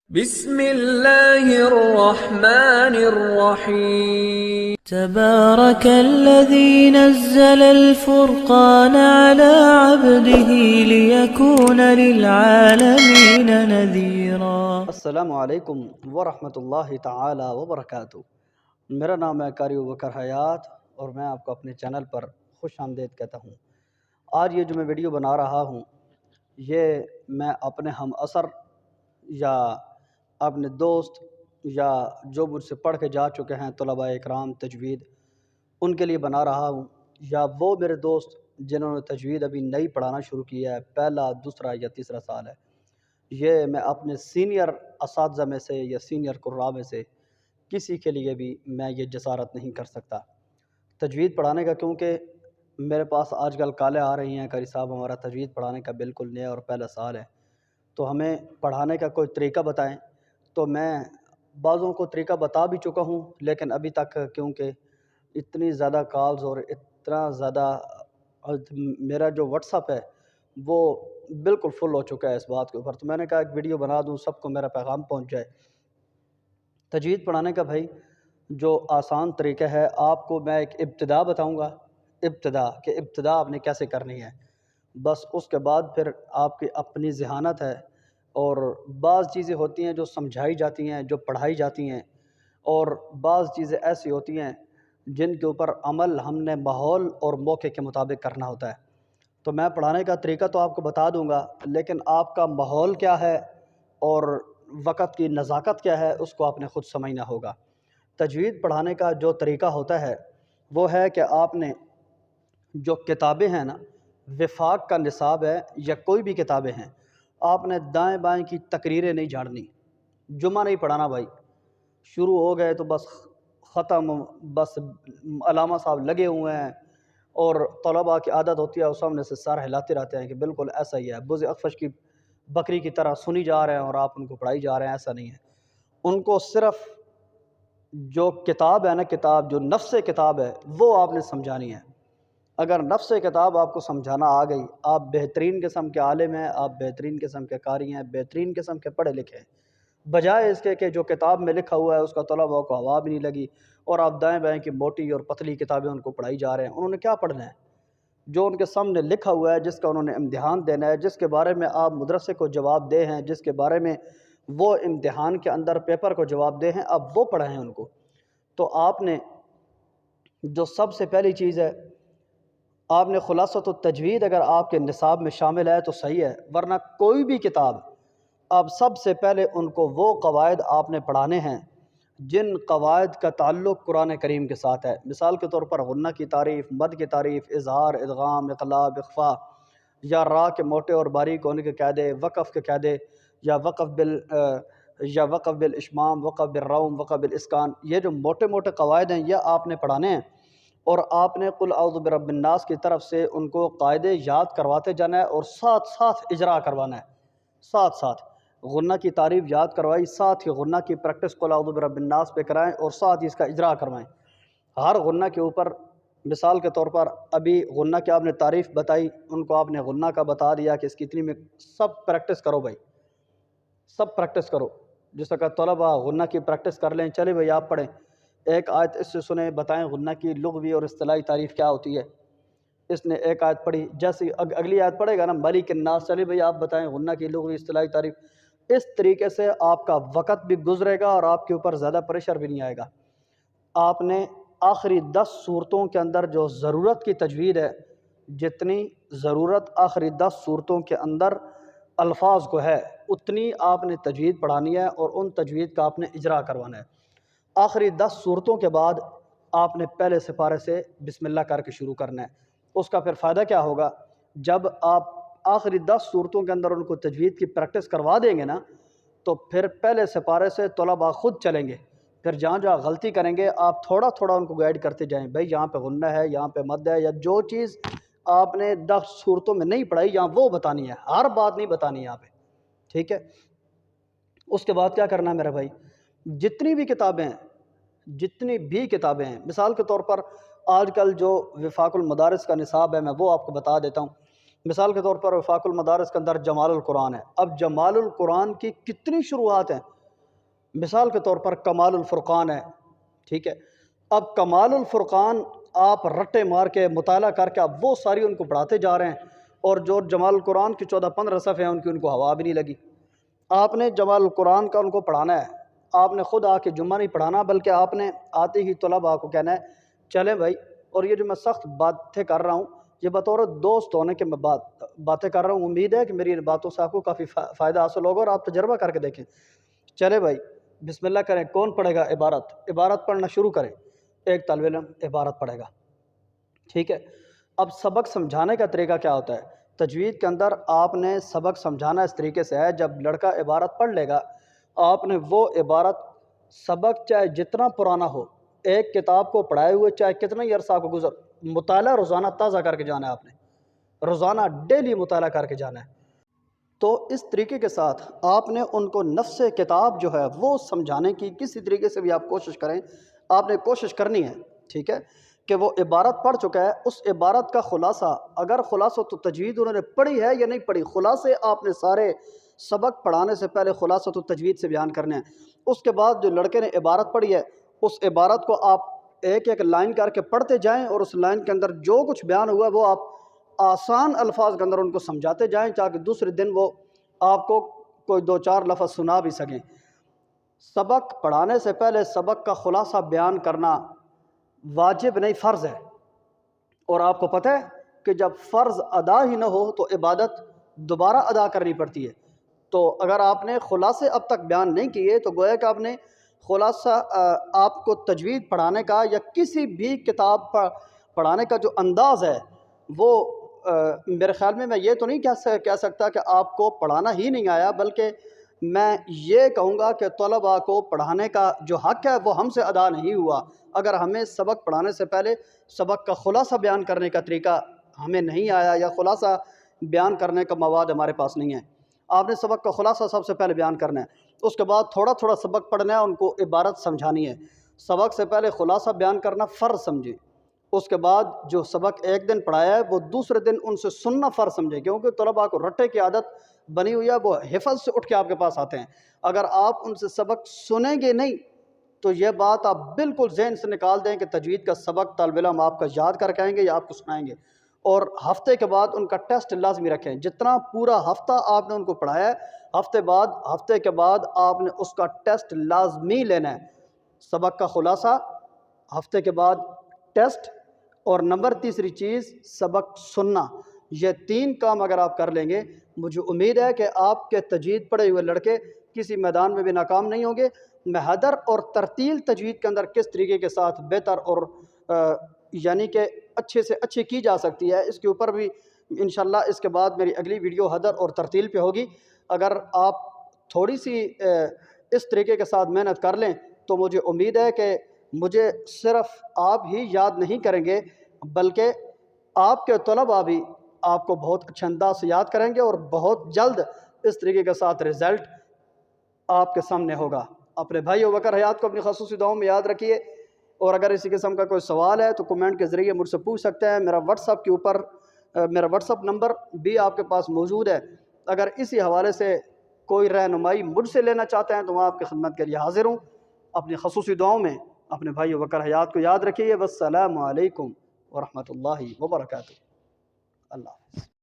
بسم اللہ الرحمن الرحیم تبارك الذي نزل الفرقان على عبده ليكون للعالمين نذيرا۔ السلام علیکم ورحمۃ اللہ تعالی وبرکاتہ۔ میرا نام ہے قاری ابوبکر حیات اور میں آپ کو اپنے چینل پر خوش آمدید کہتا ہوں۔ آج یہ جو میں ویڈیو بنا رہا ہوں یہ میں اپنے ہم اثر یا اپنے دوست یا جو مجھ سے پڑھ کے جا چکے ہیں طلباء اکرام تجوید ان کے لیے بنا رہا ہوں، یا وہ میرے دوست جنہوں نے تجوید ابھی نئی پڑھانا شروع کیا ہے، پہلا دوسرا یا تیسرا سال ہے۔ یہ میں اپنے سینئر اساتذہ میں سے یا سینئر قراء میں سے کسی کے لیے بھی میں یہ جسارت نہیں کر سکتا تجوید پڑھانے کا، کیونکہ میرے پاس آج کل کالیں آ رہی ہیں، قاری صاحب ہمارا تجوید پڑھانے کا بالکل نیا اور پہلا سال ہے، تو ہمیں پڑھانے کا کوئی طریقہ بتائیں۔ تو میں بعضوں کو طریقہ بتا بھی چکا ہوں، لیکن ابھی تک کیونکہ اتنی زیادہ کالز اور اتنا زیادہ میرا جو واٹس اپ ہے وہ بالکل فل ہو چکا ہے اس بات کے اوپر، تو میں نے کہا ایک ویڈیو بنا دوں، سب کو میرا پیغام پہنچ جائے۔ تجوید پڑھانے کا بھائی جو آسان طریقہ ہے، آپ کو میں ایک ابتدا بتاؤں گا، ابتدا آپ نے کیسے کرنی ہے، بس اس کے بعد پھر آپ کی اپنی ذہانت ہے، اور بعض چیزیں ہوتی ہیں جو سمجھائی جاتی ہیں، جو پڑھائی جاتی ہیں، اور بعض چیزیں ایسی ہوتی ہیں جن کے اوپر عمل ہم نے ماحول اور موقع کے مطابق کرنا ہوتا ہے۔ تو میں پڑھانے کا طریقہ تو آپ کو بتا دوں گا، لیکن آپ کا ماحول کیا ہے اور وقت کی نزاکت کیا ہے اس کو آپ نے خود سمجھنا ہوگا۔ تجوید پڑھانے کا جو طریقہ ہوتا ہے وہ ہے کہ آپ نے جو کتابیں ہیں نا، وفاق کا نصاب ہے یا کوئی بھی کتابیں ہیں، آپ نے دائیں بائیں کی تقریریں نہیں جھاڑنی، جمعہ نہیں پڑھانا بھائی، شروع ہو گئے تو بس ختم، بس علامہ صاحب لگے ہوئے ہیں، اور طلباء کی عادت ہوتی ہے اس سامنے سے سر ہلاتے رہتے ہیں کہ بالکل ایسا ہی ہے، بز اخفش کی بکری کی طرح سنی جا رہے ہیں اور آپ ان کو پڑھائی جا رہے ہیں، ایسا نہیں ہے۔ ان کو صرف جو کتاب ہے نا، کتاب جو نفس کتاب ہے وہ آپ نے سمجھانی ہے۔ اگر نفس کتاب آپ کو سمجھانا آ گئی، آپ بہترین قسم کے عالم ہیں، آپ بہترین قسم کے قاری ہیں، بہترین قسم کے پڑھے لکھے ہیں، بجائے اس کے کہ جو کتاب میں لکھا ہوا ہے اس کا طلباء کو ہوا بھی نہیں لگی اور آپ دائیں بائیں کی موٹی اور پتلی کتابیں ان کو پڑھائی جا رہے ہیں۔ انہوں نے کیا پڑھنا ہے؟ جو ان کے سامنے لکھا ہوا ہے، جس کا انہوں نے امتحان دینا ہے، جس کے بارے میں آپ مدرسے کو جواب دے ہیں، جس کے بارے میں وہ امتحان کے اندر پیپر کو جواب دے ہیں، اب وہ پڑھیں ان کو۔ تو آپ نے جو سب سے پہلی چیز ہے، آپ نے خلاصۃ التجوید اگر آپ کے نصاب میں شامل ہے تو صحیح ہے، ورنہ کوئی بھی کتاب آپ سب سے پہلے ان کو وہ قواعد آپ نے پڑھانے ہیں جن قواعد کا تعلق قرآن کریم کے ساتھ ہے۔ مثال کے طور پر غنہ کی تعریف، مد کی تعریف، اظہار، ادغام، اقلاب، اخفاء، یا را کے موٹے اور باریک ہونے کے قاعدے، وقف کے قاعدے، یا وقف بالاشمام، وقف بالروم، وقف بالاسکان، یہ جو موٹے موٹے قواعد ہیں یہ آپ نے پڑھانے ہیں، اور آپ نے قل اعوذ برب الناس کی طرف سے ان کو قاعدے یاد کرواتے جانا ہے اور ساتھ ساتھ اجرا کروانا ہے۔ ساتھ ساتھ غنہ کی تعریف یاد کروائی، ساتھ ہی غنہ کی پریکٹس قل اعوذ برب الناس پہ کرائیں اور ساتھ ہی اس کا اجرا کروائیں۔ ہر غنہ کے اوپر مثال کے طور پر ابھی غنہ کی آپ نے تعریف بتائی، ان کو آپ نے غنہ کا بتا دیا کہ اس کی اتنی میں سب پریکٹس کرو بھائی، سب پریکٹس کرو، جس طرح طلباء غنہ کی پریکٹس کر لیں۔ چلے بھائی آپ پڑھیں، ایک آیت اس سے سنیں، بتائیں غنہ کی لغوی اور اصطلاحی تعریف کیا ہوتی ہے۔ اس نے ایک آیت پڑھی، جیسے اگلی آیت پڑھے گا نا ملک الناس، چلے بھائی آپ بتائیں غنہ کی لغوی اصطلاحی تعریف۔ اس طریقے سے آپ کا وقت بھی گزرے گا اور آپ کے اوپر زیادہ پریشر بھی نہیں آئے گا۔ آپ نے آخری 10 صورتوں کے اندر جو ضرورت کی تجوید ہے، جتنی ضرورت آخری 10 صورتوں کے اندر الفاظ کو ہے اتنی آپ نے تجوید پڑھانی ہے اور ان تجوید کا آپ نے اجرا کروانا ہے۔ آخری 10 صورتوں کے بعد آپ نے پہلے سپارے سے بسم اللہ کر کے شروع کرنا ہے۔ اس کا پھر فائدہ کیا ہوگا؟ جب آپ آخری 10 صورتوں کے اندر ان کو تجوید کی پریکٹس کروا دیں گے نا، تو پھر پہلے سپارے سے طلباء خود چلیں گے، پھر جہاں جہاں غلطی کریں گے آپ تھوڑا تھوڑا ان کو گائیڈ کرتے جائیں، بھائی یہاں پہ غنہ ہے، یہاں پہ مد ہے، یا جو چیز آپ نے 10 صورتوں میں نہیں پڑھائی یہاں وہ بتانی ہے، ہر بات نہیں بتانی ہے یہاں پہ، ٹھیک ہے۔ اس کے بعد کیا کرنا ہے میرا بھائی؟ جتنی بھی کتابیں ہیں، مثال کے طور پر آج کل جو وفاق المدارس کا نصاب ہے میں وہ آپ کو بتا دیتا ہوں۔ مثال کے طور پر وفاق المدارس کے اندر جمال القرآن ہے، اب جمال القرآن کی کتنی شروحات ہیں، مثال کے طور پر کمال الفرقان ہے، ٹھیک ہے، اب کمال الفرقان آپ رٹے مار کے مطالعہ کر کے آپ وہ ساری ان کو پڑھاتے جا رہے ہیں، اور جو جمال القرآن کی 14-15 صفحے ہیں ان کو ہوا بھی نہیں لگی۔ آپ نے جمال القرآن کا ان کو پڑھانا ہے، آپ نے خود آ کے جمعہ نہیں پڑھانا، بلکہ آپ نے آتے ہی طلباء کو کہنا ہے چلیں بھائی، اور یہ جو میں سخت باتیں کر رہا ہوں یہ بطور دوست ہونے کے میں باتیں کر رہا ہوں، امید ہے کہ میری ان باتوں سے آپ کو کافی فائدہ حاصل ہوگا اور آپ تجربہ کر کے دیکھیں۔ چلے بھائی بسم اللہ کریں، کون پڑھے گا عبارت پڑھنا شروع کریں، ایک طالب علم عبارت پڑھے گا، ٹھیک ہے۔ اب سبق سمجھانے کا طریقہ کیا ہوتا ہے؟ تجوید کے اندر آپ نے سبق سمجھانا اس طریقے سے ہے، جب لڑکا عبارت پڑھ لے گا آپ نے وہ عبارت، سبق چاہے جتنا پرانا ہو، ایک کتاب کو پڑھائے ہوئے چاہے کتنا ہی عرصہ کو گزر، مطالعہ روزانہ تازہ کر کے جانا ہے، آپ نے روزانہ ڈیلی مطالعہ کر کے جانا ہے۔ تو اس طریقے کے ساتھ آپ نے ان کو نفس کتاب جو ہے وہ سمجھانے کی کسی طریقے سے بھی آپ کوشش کریں، آپ نے کوشش کرنی ہے، ٹھیک ہے، کہ وہ عبارت پڑھ چکا ہے، اس عبارت کا خلاصہ، اگر خلاصہ تو تجوید انہوں نے پڑھی ہے یا نہیں پڑھی، خلاصے آپ نے سارے سبق پڑھانے سے پہلے خلاصہ تو تجوید سے بیان کرنے ہیں۔ اس کے بعد جو لڑکے نے عبارت پڑھی ہے اس عبارت کو آپ ایک ایک لائن کر کے پڑھتے جائیں، اور اس لائن کے اندر جو کچھ بیان ہوا ہے وہ آپ آسان الفاظ کے اندر ان کو سمجھاتے جائیں، تاکہ دوسرے دن وہ آپ کو کوئی 2-4 لفظ سنا بھی سکیں۔ سبق پڑھانے سے پہلے سبق کا خلاصہ بیان کرنا واجب نہیں، فرض ہے، اور آپ کو پتہ ہے کہ جب فرض ادا ہی نہ ہو تو عبادت دوبارہ ادا کرنی پڑتی ہے۔ تو اگر آپ نے خلاصے اب تک بیان نہیں کیے تو گویا کہ آپ نے خلاصہ آپ کو تجوید پڑھانے کا یا کسی بھی کتاب پڑھانے کا جو انداز ہے وہ میرے خیال میں یہ تو نہیں کہہ سکتا کہ آپ کو پڑھانا ہی نہیں آیا، بلکہ میں یہ کہوں گا کہ طلباء کو پڑھانے کا جو حق ہے وہ ہم سے ادا نہیں ہوا، اگر ہمیں سبق پڑھانے سے پہلے سبق کا خلاصہ بیان کرنے کا طریقہ ہمیں نہیں آیا یا خلاصہ بیان کرنے کا مواد ہمارے پاس نہیں ہے۔ آپ نے سبق کا خلاصہ سب سے پہلے بیان کرنا ہے، اس کے بعد تھوڑا تھوڑا سبق پڑھنا ہے، ان کو عبارت سمجھانی ہے۔ سبق سے پہلے خلاصہ بیان کرنا فرض سمجھیں، اس کے بعد جو سبق ایک دن پڑھایا ہے وہ دوسرے دن ان سے سننا فرض سمجھیں، کیونکہ طلباء کو رٹے کی عادت بنی ہوئی ہے، وہ حفظ سے اٹھ کے آپ کے پاس آتے ہیں۔ اگر آپ ان سے سبق سنیں گے نہیں تو یہ بات آپ بالکل ذہن سے نکال دیں کہ تجوید کا سبق طالب علم آپ کا یاد کر کے آئیں گے یا آپ کو سنائیں گے، اور ہفتے کے بعد ان کا ٹیسٹ لازمی رکھیں۔ جتنا پورا ہفتہ آپ نے ان کو پڑھایا ہے، ہفتے کے بعد آپ نے اس کا ٹیسٹ لازمی لینا ہے۔ سبق کا خلاصہ، ہفتے کے بعد ٹیسٹ، اور نمبر تیسری چیز سبق سننا، یہ 3 کام اگر آپ کر لیں گے مجھے امید ہے کہ آپ کے تجوید پڑھے ہوئے لڑکے کسی میدان میں بھی ناکام نہیں ہوں گے۔ محدر اور ترتیل تجوید کے اندر کس طریقے کے ساتھ بہتر اور یعنی کہ اچھے سے اچھی کی جا سکتی ہے، اس کے اوپر بھی انشاءاللہ اس کے بعد میری اگلی ویڈیو حدر اور ترتیل پہ ہوگی۔ اگر آپ تھوڑی سی اس طریقے کے ساتھ محنت کر لیں تو مجھے امید ہے کہ مجھے صرف آپ ہی یاد نہیں کریں گے بلکہ آپ کے طلباء بھی آپ کو بہت اچھے انداز سے یاد کریں گے، اور بہت جلد اس طریقے کے ساتھ رزلٹ آپ کے سامنے ہوگا۔ اپنے بھائی ابوبکر حیات کو اپنی خصوصی دعاؤں میں یاد رکھیے، اور اگر اسی قسم کا کوئی سوال ہے تو کمنٹ کے ذریعے مجھ سے پوچھ سکتے ہیں۔ میرا واٹس ایپ کے اوپر میرا واٹس ایپ نمبر بھی آپ کے پاس موجود ہے، اگر اسی حوالے سے کوئی رہنمائی مجھ سے لینا چاہتے ہیں تو میں آپ کی خدمت کے لیے حاضر ہوں۔ اپنی خصوصی دعاؤں میں اپنے بھائی ابوبکر حیات کو یاد رکھیے۔ والسلام علیکم ورحمۃ اللہ وبرکاتہ۔ اللہ حافظ۔